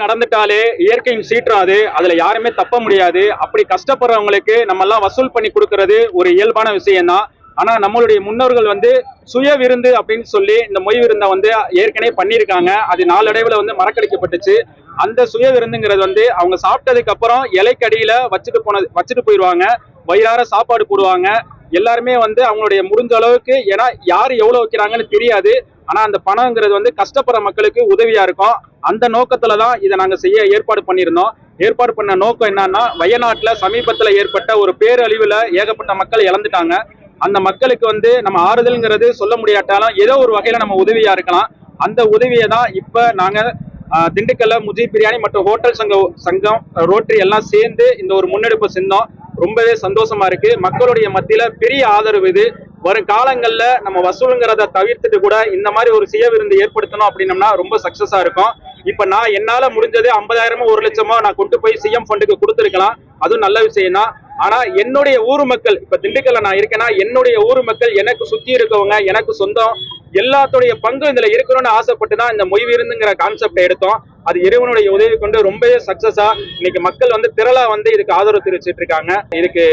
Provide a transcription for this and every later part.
நடந்துட்டாலே இயற்கையும் சீற்றாது, அதுல யாருமே தப்ப முடியாது. அப்படி கஷ்டப்படுறவங்களுக்கு நம்ம எல்லாம் வசூல் பண்ணி கொடுக்கறது ஒரு இயல்பான விஷயம் தான். ஆனா நம்மளுடைய முன்னோர்கள் சுய விருந்து அப்படின்னு சொல்லி இந்த மொய் விருந்தை ஏற்கனவே பண்ணியிருக்காங்க. அது நாளடைவுல மறக்கடிக்கப்பட்டுச்சு. அந்த சுய விருந்துங்கிறது அவங்க சாப்பிட்டதுக்கு அப்புறம் இலைக்கடியில வச்சுட்டு போயிடுவாங்க. வயிறார சாப்பாடு போடுவாங்க. எல்லாருமே அவங்களுடைய முடிஞ்ச அளவுக்கு, ஏன்னா யாரு எவ்வளவு வைக்கிறாங்கன்னு தெரியாது. ஆனா அந்த பணம்ங்கிறது கஷ்டப்படுற மக்களுக்கு உதவியா இருக்கும். அந்த நோக்கத்துலதான் இதை நாங்க செய்ய ஏற்பாடு பண்ணியிருந்தோம். ஏற்பாடு பண்ண நோக்கம் என்னன்னா, வயநாட்டுல சமீபத்துல ஏற்பட்ட ஒரு பேரழிவுல ஏகப்பட்ட மக்கள் இழந்துட்டாங்க. அந்த மக்களுக்கு நம்ம ஆறுதல்ங்கிறது சொல்ல முடியாட்டாலும் ஏதோ ஒரு வகையில நம்ம உதவியா இருக்கலாம். அந்த உதவியை தான் இப்ப நாங்க திண்டுக்கல்ல முஜீப் பிரியாணி மற்றும் ஹோட்டல் சங்கம் ரோட்டரி எல்லாம் சேர்ந்து இந்த ஒரு முன்னெடுப்பு செஞ்சோம். ரொம்பவே சந்தோஷமா இருக்கு. மக்களுடைய மத்தியில பெரிய ஆதரவு இது. வரும் காலங்கள்ல நம்ம வசூலுங்கிறத தவிர்த்துட்டு கூட இந்த மாதிரி ஒரு சுய விருந்து ஏற்படுத்தணும் அப்படின்னம்னா ரொம்ப சக்சஸா இருக்கும். இப்ப நான் என்னால முடிஞ்சது 50,000 1,00,000 நான் கொண்டு போய் சிஎம் ஃபண்டுக்கு கொடுத்துருக்கலாம். அதுவும் நல்ல விஷயம் தான். ஆனா என்னுடைய ஊர் மக்கள், இப்ப திண்டுக்கல்ல நான் இருக்கேன்னா என்னுடைய ஊர் மக்கள், எனக்கு சுத்தி இருக்கவங்க, எனக்கு சொந்தம், எல்லாத்துடைய பங்கு இதுல இருக்கணும்னு ஆசைப்பட்டுதான் இந்த மொய் விருந்துங்கிற கான்செப்டை எடுத்தோம். அது இறைவனுடைய உதவி கொண்டு ரொம்பவே சக்சஸா இன்னைக்கு மக்கள் திரளா இதுக்கு ஆதரவு தெரிவிச்சிட்டு இருக்காங்க. இதுக்கு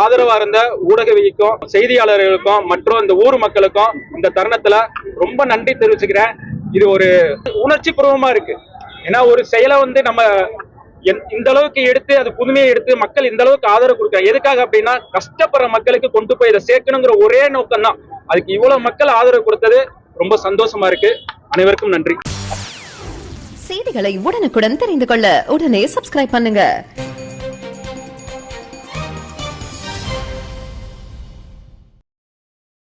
ஆதரவா இருந்த ஊடகவியக்கும், செய்தியாளர்களுக்கும் மற்றும் இந்த ஊர் மக்களுக்கும் இந்த தருணத்துல ரொம்ப நன்றி தெரிவிச்சுக்கிறேன். இது ஒரு உணர்ச்சி பூர்வமா இருக்கு. ஏன்னா ஒரு செயலை நம்ம இந்த அளவுக்கு எடுத்து, அது புதுமையை எடுத்து மக்கள் இந்த அளவுக்கு ஆதரவு கொடுக்க எதுக்காக அப்படின்னா, கஷ்டப்படுற மக்களுக்கு கொண்டு போய் இதை சேர்க்கணுங்கிற ஒரே நோக்கம் தான். அதுக்கு இவ்வளவு மக்கள் ஆதரவு கொடுத்தது ரொம்ப சந்தோஷமா இருக்கு. அனைவருக்கும் நன்றி. செய்திகளை உடனுக்குடன் தெரிந்து கொள்ள உடனே சப்ஸ்கிரைப் பண்ணுங்க.